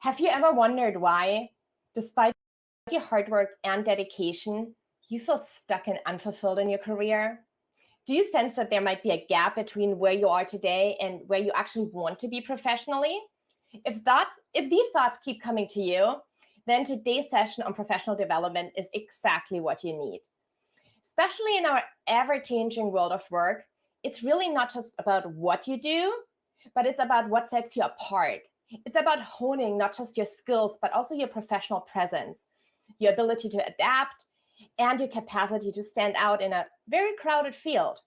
Have you ever wondered why, despite your hard work and dedication, you feel stuck and unfulfilled in your career? Do you sense that there might be a gap between where you are today and where you actually want to be professionally? If these thoughts keep coming to you, then today's session on professional development is exactly what you need. Especially in our ever-changing world of work, it's really not just about what you do, but it's about what sets you apart. It's about honing not just your skills, but also your professional presence, your ability to adapt, and your capacity to stand out in a very crowded field.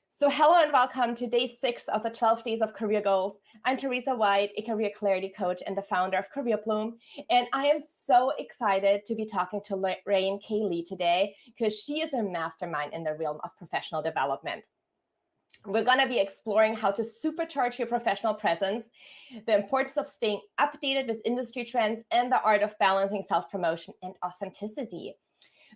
So hello and welcome to day 6 of the 12 Days of Career Goals. I'm Teresa White, a career clarity coach and the founder of Career Bloom. And I am so excited to be talking to Lorraine K. Lee today because she is a mastermind in the realm of professional development. We're going to be exploring how to supercharge your professional presence, the importance of staying updated with industry trends, and the art of balancing self-promotion and authenticity.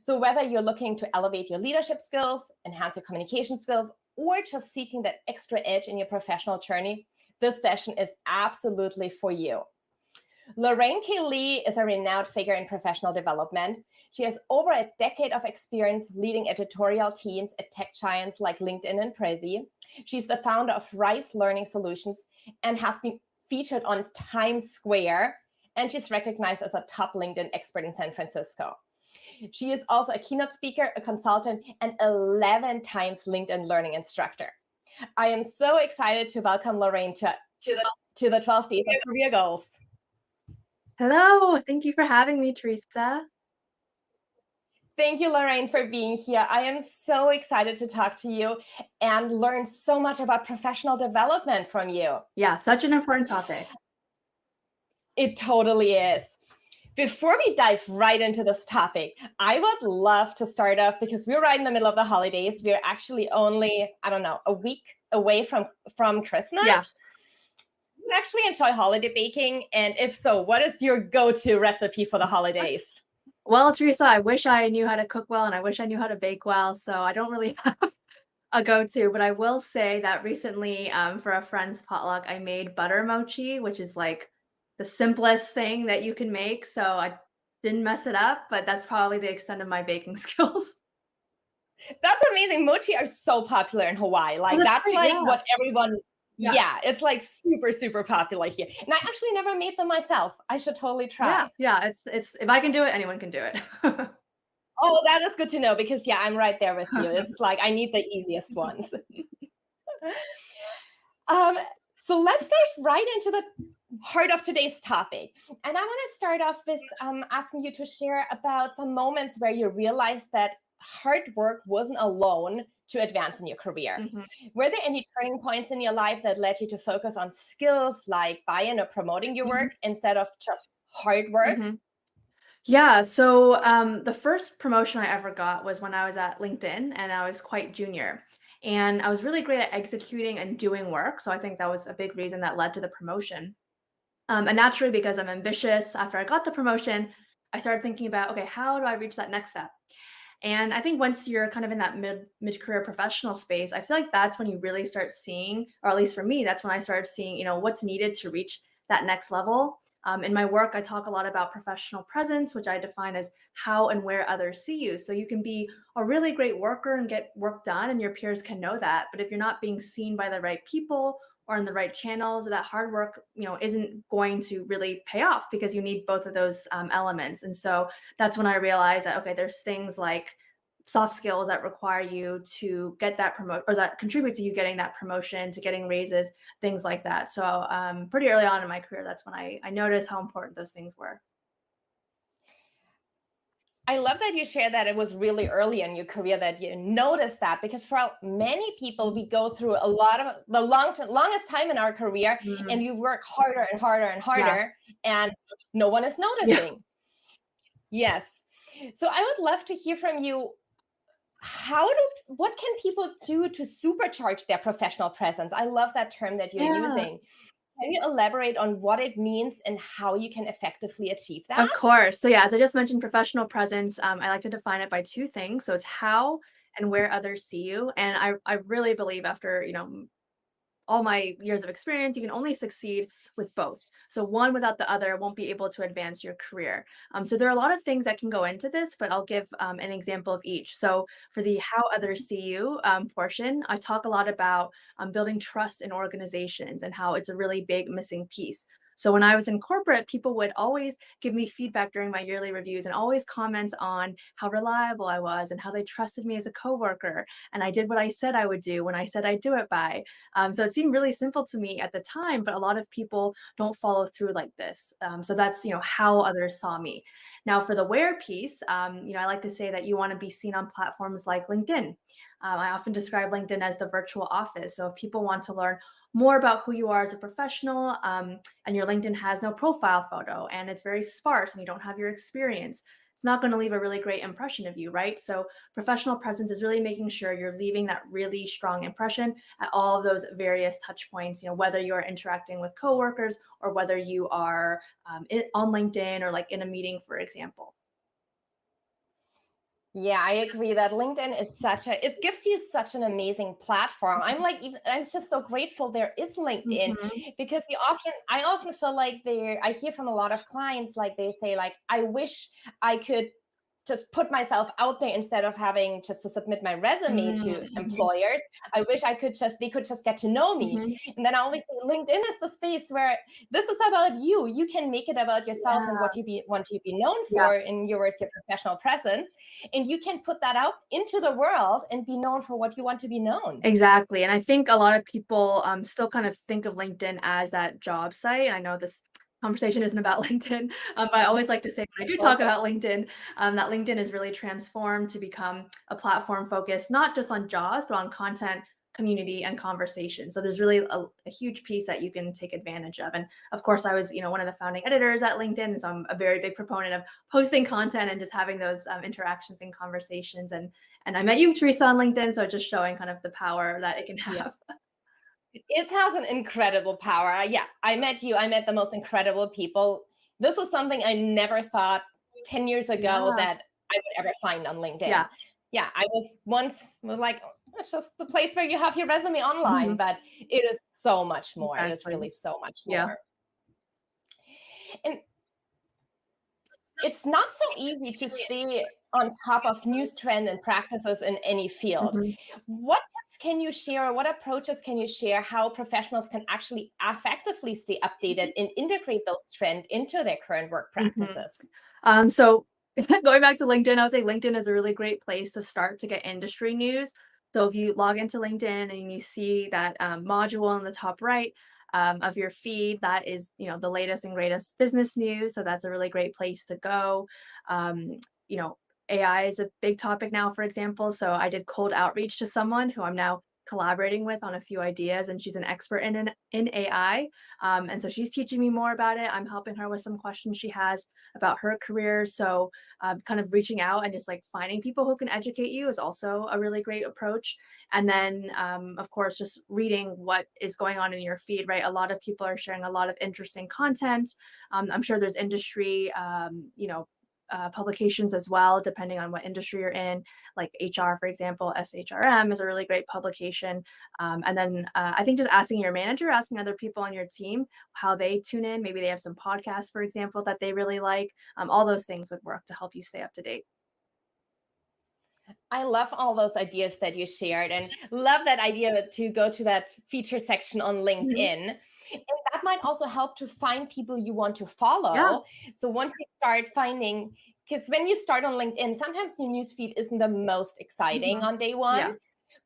So whether you're looking to elevate your leadership skills, enhance your communication skills, or just seeking that extra edge in your professional journey, this session is absolutely for you. Lorraine K. Lee is a renowned figure in professional development. She has over a decade of experience leading editorial teams at tech giants like LinkedIn and Prezi. She's the founder of Rise Learning Solutions and has been featured on Times Square, and she's recognized as a top LinkedIn expert in San Francisco. She is also a keynote speaker, a consultant, and 11 times LinkedIn learning instructor. I am so excited to welcome Lorraine to the 12 Days of Career Goals. Hello, thank you for having me, Teresa. Thank you, Lorraine, for being here. I am so excited to talk to you and learn so much about professional development from you. Yeah, such an important topic. It totally is. Before we dive right into this topic, I would love to start off because we're right in the middle of the holidays. We're actually only, a week away from Christmas. Yeah. You actually enjoy holiday baking? And if so, what is your go-to recipe for the holidays? Well, Teresa, I wish I knew how to cook well and I wish I knew how to bake well. So I don't really have a go-to, but I will say that recently for a friend's potluck, I made butter mochi, which is like the simplest thing that you can make. So I didn't mess it up, but that's probably the extent of my baking skills. That's amazing. Mochi are so popular in Hawaii. Like that's great, like yeah. what everyone Yeah. it's like super, super popular here. And I actually never made them myself. I should totally try. Yeah, it's if I can do it, anyone can do it. Oh, that is good to know because I'm right there with you. It's like I need the easiest ones. So let's dive right into the heart of today's topic. And I want to start off with asking you to share about some moments where you realized that hard work wasn't alone to advance in your career. Mhm. Were there any turning points in your life that led you to focus on skills like buy-in or promoting your work instead of just hard work? Mhm. Yeah, so the first promotion I ever got was when I was at LinkedIn and I was quite junior. And I was really great at executing and doing work. So I think that was a big reason that led to the promotion. And naturally, because I'm ambitious, after I got the promotion, I started thinking about, okay, how do I reach that next step? And I think once you're kind of in that mid-career professional space, I feel like that's when you really start seeing, or at least for me, that's when I started seeing, what's needed to reach that next level. In my work, I talk a lot about professional presence, which I define as how and where others see you. So you can be a really great worker and get work done, and your peers can know that. But if you're not being seen by the right people or in the right channels, that hard work, isn't going to really pay off because you need both of those elements. And so that's when I realized that, okay, there's things like soft skills that require you to get that promote or that contribute to you getting that promotion, to getting raises, things like that. So pretty early on in my career, that's when I noticed how important those things were. I love that you share that it was really early in your career that you noticed that, because for many people, we go through a lot of the longest time in our career and we work harder and harder and harder and no one is noticing. Yes. So I would love to hear from you. What can people do to supercharge their professional presence? I love that term that you're using. Can you elaborate on what it means and how you can effectively achieve that? Of course. So yeah, as I just mentioned, professional presence, I like to define it by two things. So it's how and where others see you. And I really believe after, all my years of experience, you can only succeed with both. So one without the other won't be able to advance your career. So there are a lot of things that can go into this, but I'll give an example of each. So for the how others see you portion, I talk a lot about building trust in organizations and how it's a really big missing piece. So when I was in corporate, people would always give me feedback during my yearly reviews and always comment on how reliable I was and how they trusted me as a coworker. And I did what I said I would do when I said I'd do it by. So it seemed really simple to me at the time, but a lot of people don't follow through like this. So that's how others saw me. Now for the where piece, I like to say that you want to be seen on platforms like LinkedIn. I often describe LinkedIn as the virtual office. So if people want to learn more about who you are as a professional, and your LinkedIn has no profile photo and it's very sparse and you don't have your experience, it's not going to leave a really great impression of you, right? So professional presence is really making sure you're leaving that really strong impression at all of those various touch points, whether you're interacting with coworkers or whether you are on LinkedIn or like in a meeting, for example. Yeah, I agree that LinkedIn is it gives you such an amazing platform. I'm just so grateful there is LinkedIn, Mhm. because I often feel like I hear from a lot of clients, like they say, like, I wish I could just put myself out there instead of having just to submit my resume to Mhm. employers. I wish they could just get to know me. Mhm. And then I always say LinkedIn is the space where this is about you. You can make it about yourself and Yeah. what want to be known Yeah. for, in your words, your professional presence. And you can put that out into the world and be known for what you want to be known. Exactly, and I think a lot of people, still kind of think of LinkedIn as that job site. I know this conversation isn't about LinkedIn, but I always like to say when I do talk about LinkedIn, that LinkedIn is really transformed to become a platform focused not just on jobs, but on content, community, and conversation. So there's really a huge piece that you can take advantage of. And of course, I was, one of the founding editors at LinkedIn, so I'm a very big proponent of posting content and just having those interactions and conversations. And I met you, Teresa, on LinkedIn, so just showing kind of the power that it can Yeah. have. It has an incredible power. Yeah, I met you. I met the most incredible people. This is something I never thought 10 years ago Yeah, that I would ever find on LinkedIn. yeah, Yeah, I was like, "Oh, it's just the place where you have your resume online," mhm, but it is so much more. It is exactly. really so much Yeah. more. And it's not so easy to stay on top of news trends and practices in any field. Mhm, What tips can you share, or what approaches can you share, how professionals can actually effectively stay updated and integrate those trends into their current work mhm. practices? So going back to LinkedIn, I would say LinkedIn is a really great place to start to get industry news. So if you log into LinkedIn and you see that module in the top right of your feed, that is, the latest and greatest business news. So that's a really great place to go. Um, you know, AI is a big topic now, for example. So I did cold outreach to someone who I'm now collaborating with on a few ideas, and she's an expert in AI. And so she's teaching me more about it. I'm helping her with some questions she has about her career. So, kind of reaching out and just like finding people who can educate you is also a really great approach. And then, of course, just reading what is going on in your feed, right? A lot of people are sharing a lot of interesting content. I'm sure there's industry, publications as well, depending on what industry you're in, like HR, for example, SHRM is a really great publication. And then I think just asking your manager, asking other people on your team how they tune in. Maybe they have some podcasts, for example, that they really like. All those things would work to help you stay up to date. I love all those ideas that you shared, and love that idea to go to that feature section on Mhm. LinkedIn. And that might also help to find people you want to Yeah. follow. So once you start finding, because when you start on LinkedIn, sometimes your newsfeed isn't the most exciting Mhm. on day one. Yeah.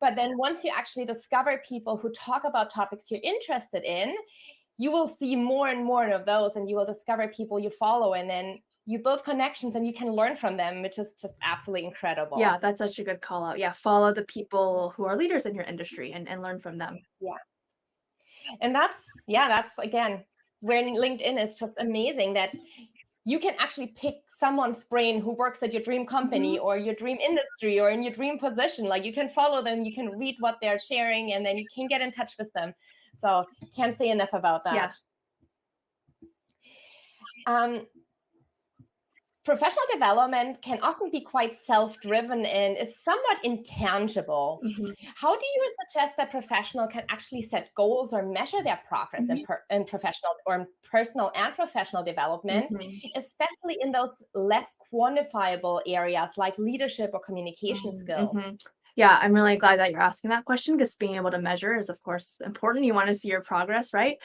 But then once you actually discover people who talk about topics you're interested in, you will see more and more of those, and you will discover people you follow, and then you build connections and you can learn from them, which is just absolutely incredible. Yeah, that's such a good call out. Yeah, follow the people who are leaders in your industry and learn from them. Yeah. And that's again where LinkedIn is just amazing, that you can actually pick someone's brain who works at your dream company Mhm. or your dream industry or in your dream position. Like, you can follow them, you can read what they're sharing, and then you can get in touch with them. So can't say enough about Yeah. that. Um, Professional development can often be quite self-driven and is somewhat intangible. Mhm. How do you suggest that professional can actually set goals or measure their progress Mhm. in professional or in personal and professional development, Mhm. especially in those less quantifiable areas like leadership or communication skills? Mhm. Yeah, I'm really glad that you're asking that question because being able to measure is, of course, important. You want to see your progress, right?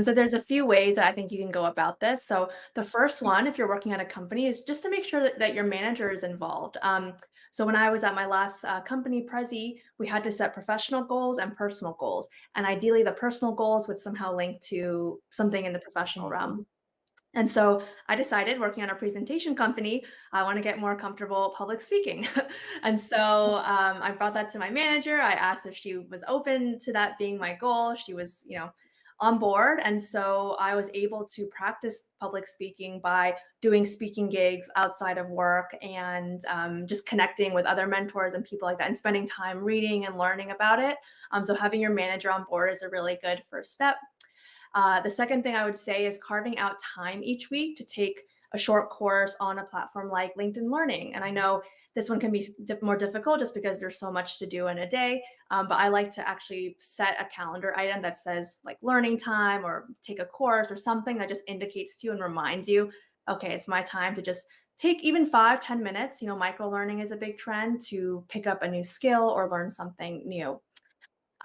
So there's a few ways that I think you can go about this. So the first one, if you're working at a company, is just to make sure that your manager is involved. So when I was at my last company, Prezi, we had to set professional goals and personal goals, and ideally, the personal goals would somehow link to something in the professional realm. And so I decided, working on a presentation company, I want to get more comfortable public speaking. And so I brought that to my manager. I asked if she was open to that being my goal. She was, on board. And so I was able to practice public speaking by doing speaking gigs outside of work and just connecting with other mentors and people like that and spending time reading and learning about it. So having your manager on board is a really good first step. The second thing I would say is carving out time each week to take a short course on a platform like LinkedIn Learning. And I know this one can be more difficult just because there's so much to do in a day. But I like to actually set a calendar item that says like learning time or take a course or something that just indicates to you and reminds you, okay, it's my time to just take even 5-10 minutes. Micro learning is a big trend to pick up a new skill or learn something new.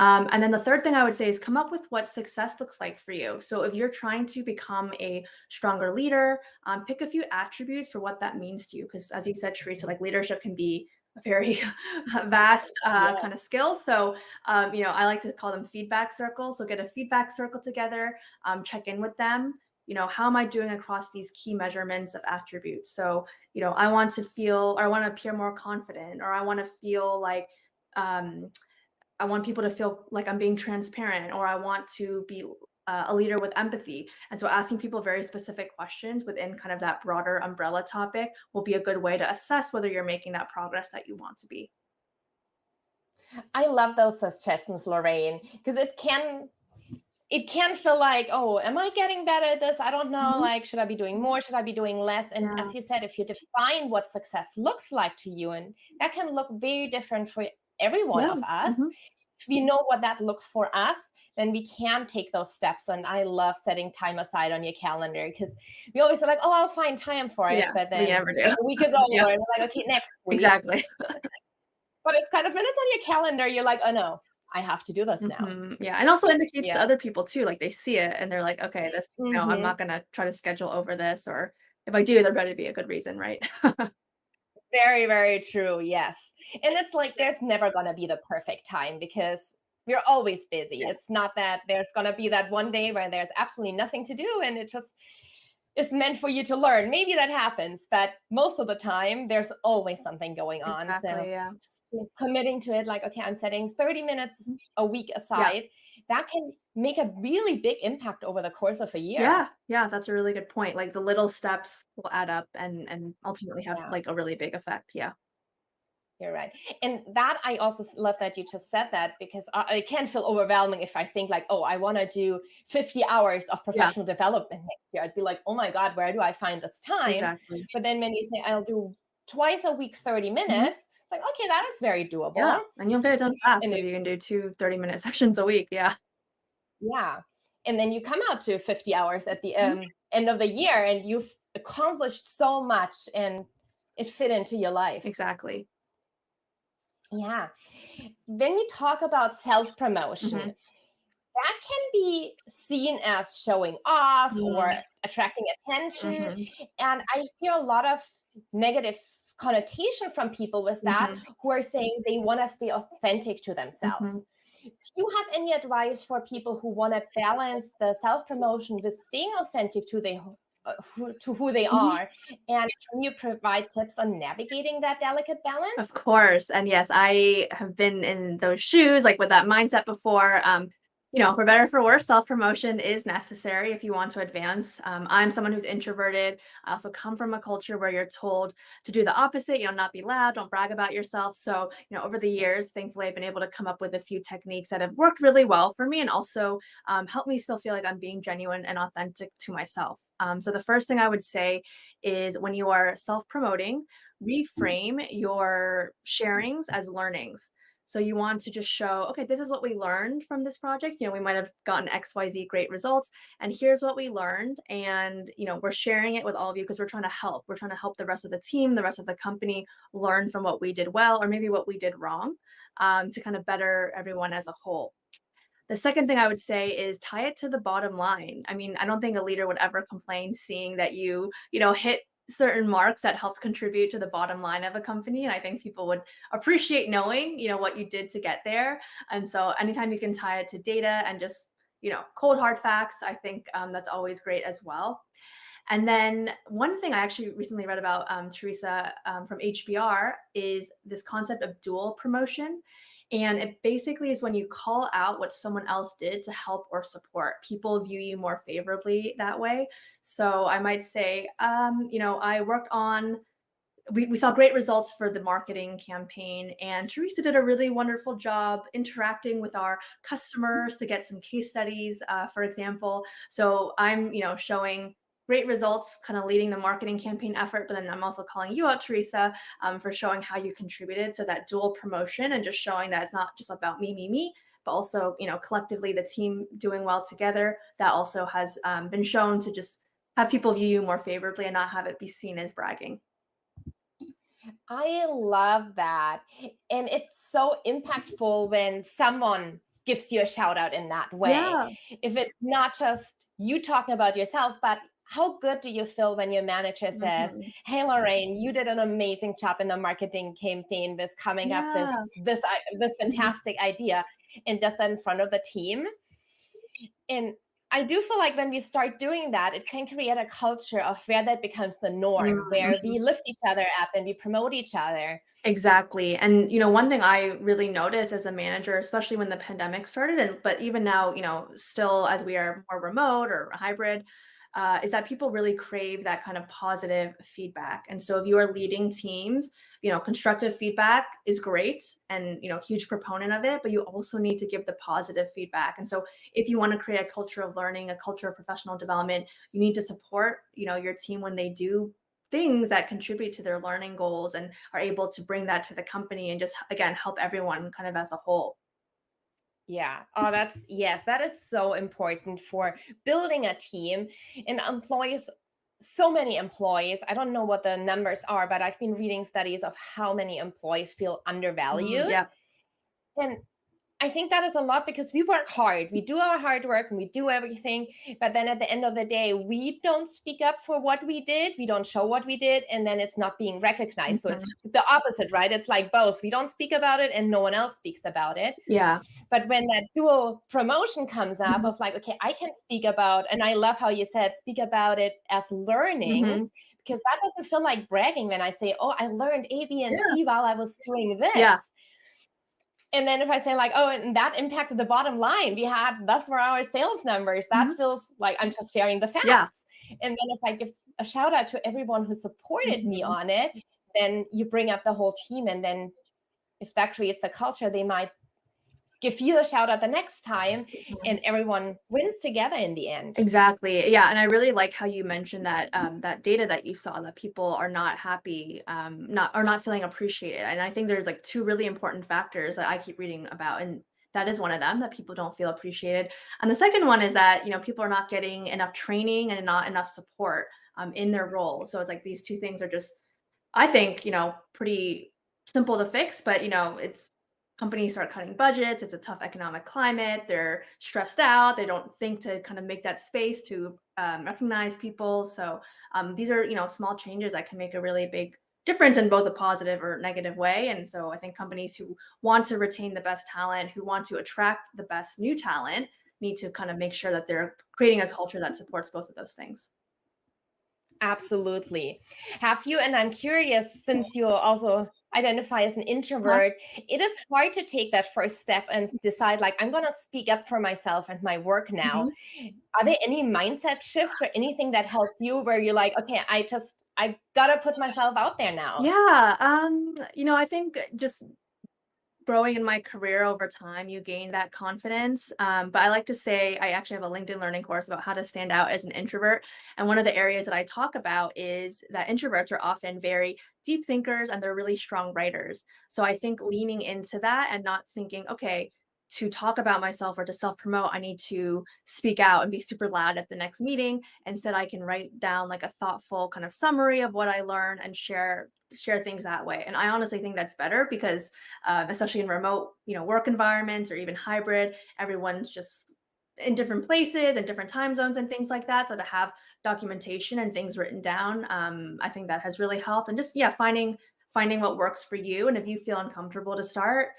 And then the third thing I would say is come up with what success looks like for you. So if you're trying to become a stronger leader, pick a few attributes for what that means to you. Because as you said, Teresa, like leadership can be a very vast kind of Yes. skill. So, I like to call them feedback circles. So get a feedback circle together, check in with them. How am I doing across these key measurements of attributes? So, I want to feel, or I want to appear more confident, or I want to feel like, um, I want people to feel like I'm being transparent, or I want to be a leader with empathy. And so asking people very specific questions within kind of that broader umbrella topic will be a good way to assess whether you're making that progress that you want to be. I love those suggestions, Lorraine, because it can feel like, oh, am I getting better at this? I don't know. Mhm. Like, should I be doing more? Should I be doing less? And Yeah, as you said, if you define what success looks like to you, and that can look very different for every one yeah. of us. Mhm. If we know what that looks for us, then we can take those steps. And I love setting time aside on your calendar because we always are like, oh, I'll find time for it. Yeah, But we then never do. the week is Yeah, over and we're like, okay, next week. exactly. But it's kind of when it's on your calendar, you're like, oh no, I have to do this now. Yeah, and also indicates to other Yes. people too, like they see it and they're like, okay, this, I'm Hmm. not gonna try to schedule over this, or if I do, there better be a good reason, right? Very, very true. Yes. And it's like there's never going to be the perfect time because we're always busy. Yeah, It's not that there's going to be that one day where there's absolutely nothing to do and it just is meant for you to learn. Maybe that happens, but most of the time there's always something going on. So exactly. Yeah. just committing to it, like, okay, I'm setting 30 minutes Mhm. a week Yeah. aside, that can make a really big impact over the course of a year. Yeah, yeah, that's a really good point. Like the little steps will add up and ultimately have Yeah. like a really big effect. Yeah. You're right. And that I also love that you just said that because it can feel overwhelming if I think like, oh, I want to do 50 hours of Yeah, professional development next year. I'd be like, oh my God, where do I find this time? exactly. But then when you say I'll do twice a week, 30 Mhm. minutes, it's like, okay, that is very Yeah, doable. and you'll get it done fast And if you can do 2 30-minute sessions a week. Yeah. yeah. And then you come out to 50 hours at the Mhm. end of the year and you've accomplished so much and it fit into your life. Exactly. Yeah. When we talk about self promotion, Mhm. that can be seen as showing off or Mm, attracting attention. mhm, And I hear a lot of negative connotation from people with that mhm, who are saying they want to stay authentic to mhm. themselves. Do you have any advice for people who want to balance the self promotion with staying authentic to who they Mhm. are? And can you provide tips on navigating that delicate Of balance? course, and yes, I have been in those shoes, like, with that mindset before. For better or for worse, self-promotion is necessary if you want to advance. I'm someone who's introverted. I also come from a culture where you're told to do the opposite, not be loud, don't brag about yourself. So, over the years, thankfully, I've been able to come up with a few techniques that have worked really well for me and also help me still feel like I'm being genuine and authentic to myself. So the first thing I would say is when you are self-promoting, reframe your sharings as learnings. So you want to just show, okay, this is what we learned from this project. We might have gotten XYZ great results, and here's what we learned. And, we're sharing it with all of you because we're trying to help. We're trying to help the rest of the team, the rest of the company learn from what we did well or maybe what we did wrong, to kind of better everyone as a whole. The second thing I would say is tie it to the bottom line. I mean, I don't think a leader would ever complain seeing that hit certain marks that helped contribute to the bottom line of a company. And I think people would appreciate knowing, what you did to get there. And so anytime you can tie it to data and just, cold hard facts, I think that's always great as well. And then one thing I actually recently read about, Teresa, from HBR, is this concept of dual promotion. And it basically is when you call out what someone else did to help or support. People view you more favorably that way. So I might say, I worked on we saw great results for the marketing campaign, and Teresa did a really wonderful job interacting with our customers to get some case studies, for example. So I'm, showing great results, kind of leading the marketing campaign effort, but then I'm also calling you out, Teresa, for showing how you contributed. So that dual promotion and just showing that it's not just about me, but also, collectively the team doing well together. That also has been shown to just have people view you more favorably and not have it be seen as bragging. I love that. And it's so impactful when someone gives you a shout out in that way. Yeah. If it's not just you talking about yourself, but how good do you feel when your manager says, Mhm. "Hey Lorraine, you did an amazing job in the marketing campaign, this coming up Yeah. this Mhm. fantastic idea," and does that in front of the team. And I do feel like when we start doing that, it can create a culture of where that becomes the norm, where we Mhm. lift each other up and we promote each other. Exactly. And one thing I really noticed as a manager, especially when the pandemic started, but even now, still as we are more remote or hybrid, is that people really crave that kind of positive feedback. And so if you are leading teams, constructive feedback is great and, huge proponent of it, but you also need to give the positive feedback. And so if you want to create a culture of learning, a culture of professional development, you need to support, your team when they do things that contribute to their learning goals and are able to bring that to the company and just again help everyone kind of as a whole. Yeah. Oh, yes, that is so important for building a team. And employees, so many employees, I don't know what the numbers are, but I've been reading studies of how many employees feel undervalued. Yeah. And I think that is a lot because we work hard. We do our hard work and we do everything. But then at the end of the day, we don't speak up for what we did. We don't show what we did. And then it's not being recognized. So it's Mhm. the opposite, right? It's like both. We don't speak about it and no one else speaks about it. Yeah. But when that dual promotion comes up Mhm. of like, okay, I can speak about, and I love how you said, speak about it as learnings, Mhm. because that doesn't feel like bragging when I say, oh, I learned A, B, and Yeah. C while I was doing Yeah. this. And then if I say like, oh, and that impacted the bottom line, thus were our sales numbers. That Mhm. feels like I'm just sharing the Yeah. facts. And then if I give a shout out to everyone who supported me Mhm. on it, then you bring up the whole team. And then if that creates the culture, they might give you a shout out the next time and Mhm. everyone wins together in the end. Exactly. Yeah, and I really like how you mentioned that that data that you saw that people are not happy, not feeling appreciated. And I think there's like two really important factors that I keep reading about, and that is one of them that people don't feel appreciated. And the second one is that people are not getting enough training and not enough support in their role. So it's like these two things are just I think, pretty simple to fix, but it's companies start cutting budgets, it's a tough economic climate, they're stressed out, they don't think to kind of make that space to recognize people. So these are, small changes that can make a really big difference in both a positive or negative way. And so I think companies who want to retain the best talent, who want to attract the best new talent, need to kind of make sure that they're creating a culture that supports both of those things. Absolutely. Have you, and I'm curious, since you also, identify as an introvert, it is hard to take that first step and decide, like, I'm going to speak up for myself and my work now. Are there any mindset shifts or anything that helped you where you're like, okay, I got to put myself out there now? Yeah, I think just growing in my career over time, you gain that confidence. But I like to say I actually have a LinkedIn learning course about how to stand out as an introvert. And one of the areas that I talk about is that introverts are often very deep thinkers and they're really strong writers. So I think leaning into that and not thinking, okay, to talk about myself or to self promote, I need to speak out and be super loud at the next meeting. Instead, I can write down like a thoughtful kind of summary of what I learned and share things that way. And I honestly think that's better because especially in remote, work environments or even hybrid, everyone's just in different places and different time zones and things like that. So to have documentation and things written down, I think that has really helped. And just finding what works for you. And if you feel uncomfortable to start,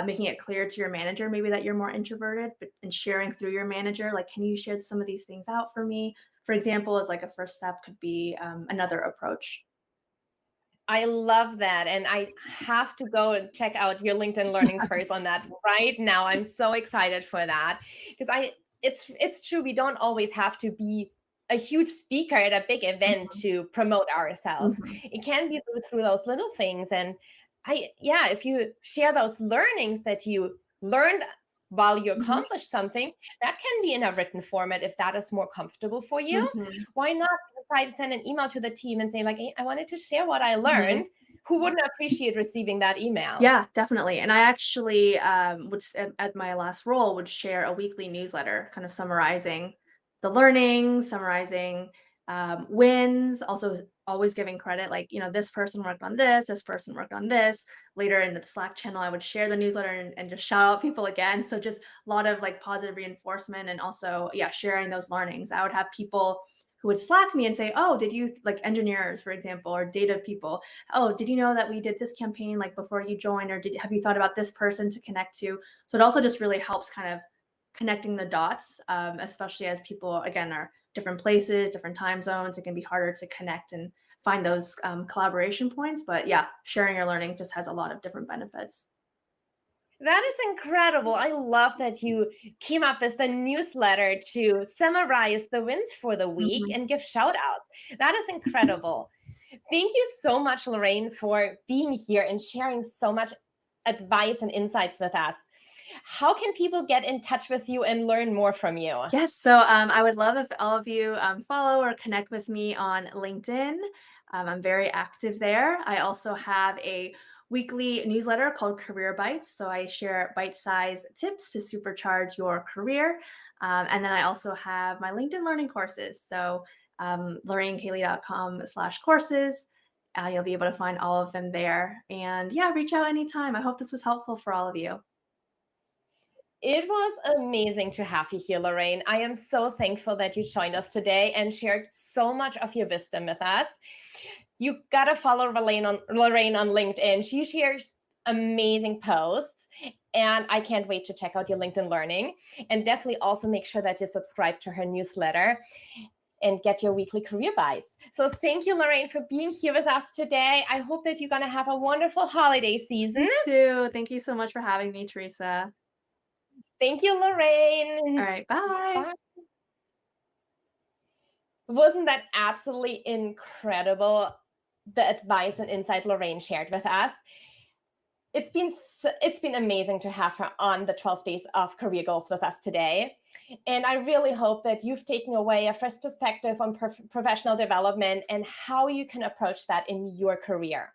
making it clear to your manager maybe that you're more introverted, but and sharing through your manager, like, can you share some of these things out for me? For example, as like a first step could be another approach. I love that. And I have to go and check out your LinkedIn learning course on that right now. I'm so excited for that because it's true. We don't always have to be a huge speaker at a big event Mhm, to promote ourselves. mhm, It can be through those little things. And yeah, if you share those learnings that you learned while you mhm, accomplish something, that can be in a written format if that is more comfortable for you. mhm, Why not decide to send an email to the team and say, like, hey, I wanted to share what I mhm. learned? Who wouldn't appreciate receiving that email? Yeah, definitely. And I actually at my last role would share a weekly newsletter, kind of summarizing the learnings, summarizing wins, also always giving credit, like, this person worked on this person worked on this. Later in the Slack channel, I would share the newsletter and just shout out people again. So just a lot of like positive reinforcement and also, yeah, sharing those learnings. I would have people who would Slack me and say, oh, did you, like engineers, for example, or data people, oh, did you know that we did this campaign like before you joined, or have you thought about this person to connect to? So it also just really helps kind of connecting the dots, especially as people again are different places, different time zones. It can be harder to connect and find those collaboration points. But yeah, sharing your learnings just has a lot of different benefits. That is incredible. I love that you came up with the newsletter to summarize the wins for the week Mhm. and give shout outs. That is incredible. Thank you so much, Lorraine, for being here and sharing so much advice and insights with us. How can people get in touch with you and learn more from you? Yes, so I would love if all of you follow or connect with me on LinkedIn. I'm very active there. I also have a weekly newsletter called Career Bites. So I share bite-sized tips to supercharge your career. And then I also have my LinkedIn learning courses. So lorrainecayley.com/courses. You'll be able to find all of them there. And yeah, reach out anytime. I hope this was helpful for all of you. It was amazing to have you here, Lorraine. I am so thankful that you joined us today and shared so much of your wisdom with us. You gotta follow Lorraine on LinkedIn. She shares amazing posts, and I can't wait to check out your LinkedIn Learning. And definitely also make sure that you subscribe to her newsletter and get your weekly career bites. So thank you, Lorraine, for being here with us today. I hope that you're gonna have a wonderful holiday season. You too. Thank you so much for having me, Teresa. Thank you, All Lorraine. right, bye. Bye. Wasn't that absolutely incredible? The advice and insight Lorraine shared with us. It's been amazing to have her on the 12 days of career goals with us today, and I really hope that you've taken away a fresh perspective on professional development and how you can approach that in your career.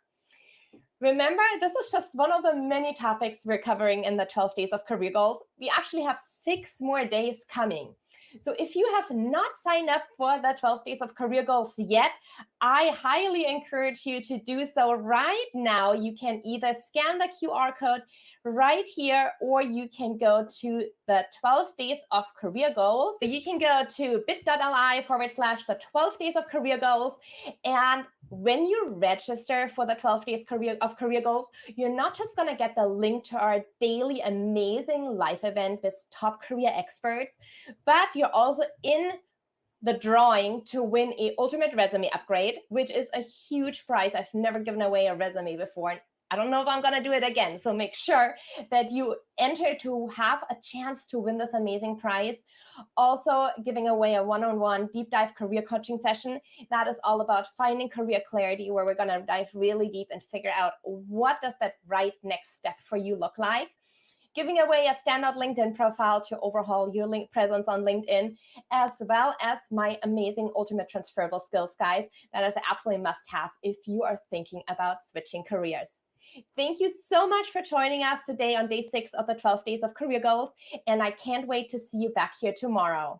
Remember, this is just one of the many topics we're covering in the 12 days of career goals. We actually have 6 more days coming. So if you have not signed up for the 12 days of career goals yet, I highly encourage you to do so right now. You can either scan the QR code right here, or you can go to the 12 days of career goals. You can go to bit.ly/, the 12 days of career goals. And when you register for the 12 days of career goals, you're not just going to get the link to our daily amazing live event with top career experts, but you're also in the drawing to win a ultimate resume upgrade, which is a huge prize. I've never given away a resume before. I don't know if I'm going to do it again. So make sure that you enter to have a chance to win this amazing prize. Also giving away a one-on-one deep dive career coaching session. That is all about finding career clarity, where we're going to dive really deep and figure out what does that right next step for you look like. Giving away a standout LinkedIn profile to overhaul your presence on LinkedIn, as well as my amazing ultimate transferable skills guide. That is absolutely must-have if you are thinking about switching careers. Thank you so much for joining us today on day 6 of the 12 Days of Career Goals, and I can't wait to see you back here tomorrow.